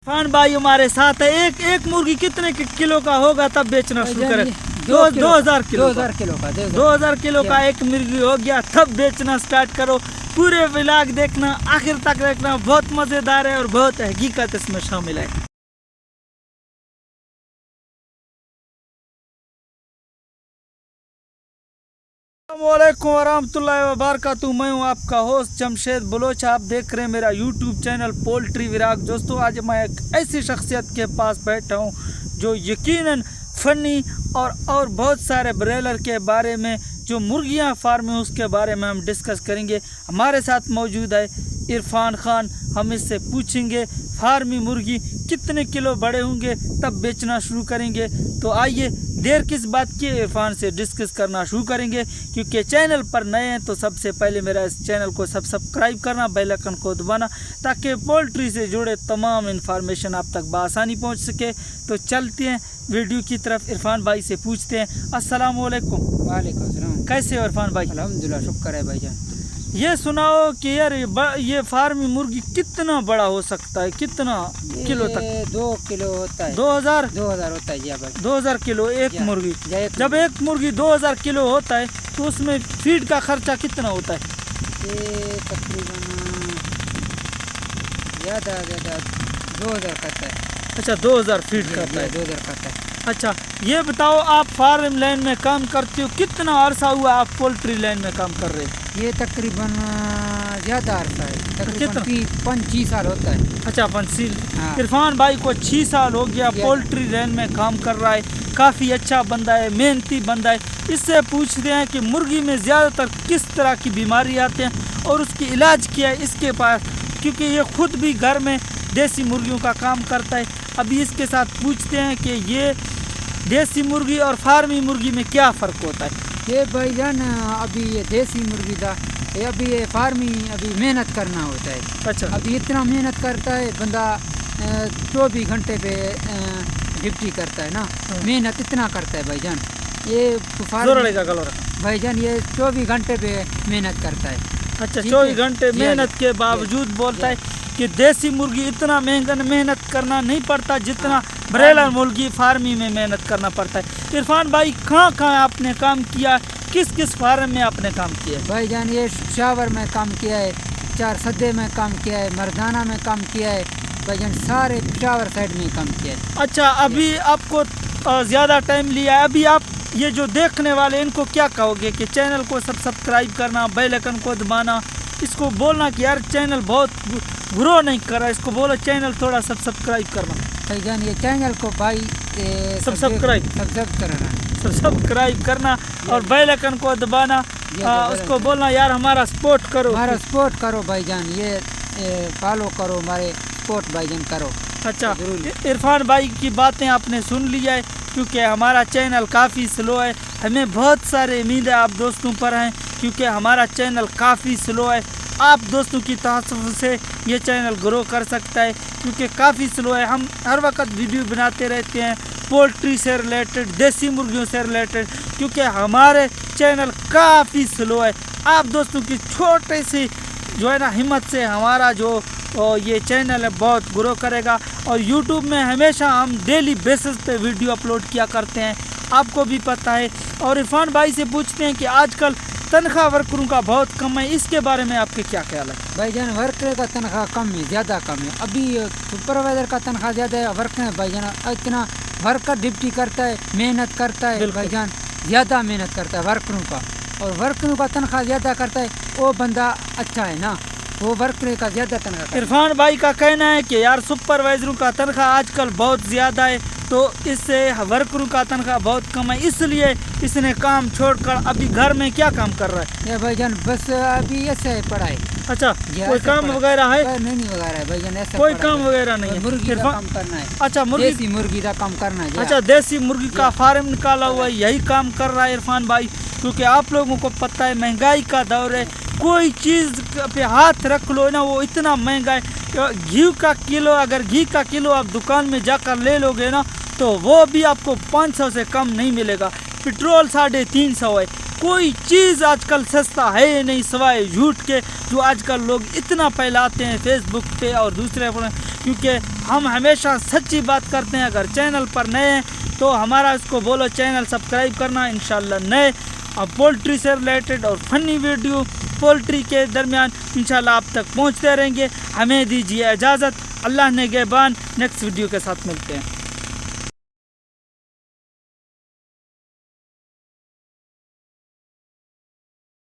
इरफान भाई हमारे साथ है। एक मुर्गी कितने किलो का होगा तब बेचना शुरू करें? 2000 किलो का एक मुर्गी हो गया तब बेचना स्टार्ट करो। पूरे व्लॉग देखना, आखिर तक देखना, बहुत मजेदार है और बहुत हकीकत इसमें शामिल है। अस्सलामुअलैकुम वरहमतुल्लाहि वबरकातुहू। मैं हूँ आपका होस्ट जमशेद बलोच। आप देख रहे हैं मेरा यूट्यूब चैनल पोल्ट्री विराग। दोस्तों, आज मैं एक ऐसी शख्सियत के पास बैठा हूँ जो यकीनन फ़नी और बहुत सारे ब्रेलर के बारे में, जो मुर्गियाँ फार्म है उसके बारे में हम डिस्कस करेंगे। हमारे साथ मौजूद है इरफान खान। हम इससे पूछेंगे फार्मी मुर्गी कितने किलो बड़े होंगे तब बेचना शुरू करेंगे। तो आइए देर किस बात की, इरफान से डिस्कस करना शुरू करेंगे। क्योंकि चैनल पर नए हैं तो सबसे पहले मेरा इस चैनल को सब्सक्राइब करना, बेल आइकन को दबाना, ताकि पोल्ट्री से जुड़े तमाम इन्फॉर्मेशन आप तक बआसानी पहुंच सके। तो चलते हैं वीडियो की तरफ। इरफान भाई से पूछते हैं। अस्सलाम वालेकुम। वालेकुम सलाम। कैसे हो इरफान भाई? अल्हम्दुलिल्लाह, शुक्र है भाईजान। ये सुनाओ कि यार ये फार्मी मुर्गी कितना बड़ा हो सकता है, कितना किलो तक? 2 किलो होता है। 2000 होता है जी भाई। 2000 किलो एक मुर्गी। जब एक मुर्गी 2000 किलो होता है तो उसमें फीड का खर्चा कितना होता है? ये तकरीबन ज़्यादा 2000 करता है। अच्छा, 2000 फीड करता है। 2000 करता है। अच्छा, ये बताओ आप फार्म लाइन में काम करते हो, कितना अरसा हुआ आप पोल्ट्री लाइन में काम कर रहे हैं? ये तकरीबन ज़्यादा अरसा है, कितना? तकरीबन 5-6 साल होता है। अच्छा, 5 हाँ। इरफान भाई को 6 साल हो गया पोल्ट्री लाइन में काम कर रहा है। काफ़ी अच्छा बंदा है, मेहनती बंदा है। इससे पूछते हैं कि मुर्गी में ज़्यादातर किस तरह की बीमारी आते हैं और उसकी इलाज क्या है इसके पास, क्योंकि ये खुद भी घर में देसी मुर्गियों का काम करता है। अभी इसके साथ पूछते हैं कि ये देसी मुर्गी और फार्मी मुर्गी में क्या फ़र्क होता है। ये भाईजान अभी ये देसी मुर्गी था, ये अभी ये फार्मी अभी मेहनत करना होता है। अच्छा, अभी इतना मेहनत करता है बंदा, 24 घंटे पे ड्यूटी करता है ना, मेहनत इतना करता है भाईजान। ये भाईजान ये 24 घंटे पे मेहनत करता है। अच्छा, 24 घंटे मेहनत के बावजूद बोलता है कि देसी मुर्गी इतना महंगा मेहनत करना नहीं पड़ता जितना ब्रेलर मुर्गी फार्मी में मेहनत करना पड़ता है। इरफान भाई, कहाँ आपने काम किया, किस किस फार्म में आपने काम किया? भाईजान ये शावर में काम किया है, 4 सद्दे में काम किया है, मर्दाना में काम किया है भाईजान, सारे शावर साइड में काम किया है। अच्छा, अभी आपको ज़्यादा टाइम लिया है। अभी आप ये जो देखने वाले इनको क्या कहोगे कि चैनल को सब्सक्राइब करना, बेल आइकन को दबाना, इसको बोलना कि यार चैनल बहुत ग्रो नहीं कर रहा, इसको बोलो चैनल थोड़ा सब्सक्राइब करना। भाईजान ये चैनल को भाई सब्सक्राइब करना और बेल आइकन को दबाना। उसको बोलना यार हमारा सपोर्ट करो भाईजान, ये फॉलो करो, हमारे सपोर्ट भाईजान करो। अच्छा, इरफान भाई की बातें आपने सुन लिया है, क्योंकि हमारा चैनल काफ़ी स्लो है। हमें बहुत सारे उम्मीद है आप दोस्तों पर हैं, क्योंकि हमारा चैनल काफ़ी स्लो है। आप दोस्तों की तासुफ से ये चैनल ग्रो कर सकता है, क्योंकि काफ़ी स्लो है। हम हर वक्त वीडियो बनाते रहते हैं पोल्ट्री से रिलेटेड, देसी मुर्गियों से रिलेटेड, क्योंकि हमारे चैनल काफ़ी स्लो है। आप दोस्तों की छोटे सी जो है ना हिम्मत से हमारा जो ये चैनल है बहुत ग्रो करेगा। और यूट्यूब में हमेशा हम डेली बेसिस पे वीडियो अपलोड किया करते हैं, आपको भी पता है। और इरफान भाई से पूछते हैं कि आजकल तनख्वाह वर्करों का बहुत कम है, इसके बारे में आपके क्या ख्याल है? भाईजान वर्कर का तनख्वाह कम है, ज़्यादा कम है। अभी सुपरवाइज़र का तनख्वाह ज़्यादा है, वर्कर भाईजान इतना वर्कर ड्यूटी करता है, मेहनत करता है भाईजान, ज़्यादा मेहनत करता है वर्करों का, और वर्करों का तनख्वाह ज़्यादा करता है वो बंदा अच्छा है ना, वो वर्कर का ज़्यादा तनख्वाह। इरफान भाई का कहना है कि यार सुपरवाइजरों का तनख्वाह आजकल बहुत ज़्यादा है, तो इससे वर्करों का तनख्वाह बहुत कम है, इसलिए इसने काम छोड़कर अभी घर में क्या काम कर रहा है? ये भाईजान बस अभी ऐसे पढ़ा है। अच्छा, कोई काम वगैरह है? नहीं वगैरह है भाईजान, ऐसा कोई काम वगैरह नहीं है। मुर्गी का काम करना है। अच्छा, देसी मुर्गी का काम करना है। अच्छा, देसी मुर्गी का फार्म निकाला हुआ है, यही काम कर रहा है इरफान भाई। क्योंकि आप लोगों को पता है महंगाई का दौर है, कोई चीज़ पे हाथ रख लो ना वो इतना महंगा है। घी का किलो, अगर घी का किलो आप दुकान में जाकर ले लोगे ना तो वो भी आपको 500 से कम नहीं मिलेगा। पेट्रोल 350 है। कोई चीज़ आजकल सस्ता है नहीं सिवाय झूठ के, जो आजकल लोग इतना फैलाते हैं फेसबुक पे और दूसरे पर। क्योंकि ہم ہمیشہ سچی بات کرتے ہیں. اگر چینل پر نئے ہیں تو ہمارا اس کو بولو چینل سبسکرائب کرنا. انشاءاللہ نئے پولٹری سے ریلیٹڈ اور فنی ویڈیو پولٹری کے درمیان انشاءاللہ آپ تک پہنچتے رہیں گے. ہمیں دیجیے اجازت. اللہ نگہبان. نیکسٹ ویڈیو کے ساتھ ملتے ہیں.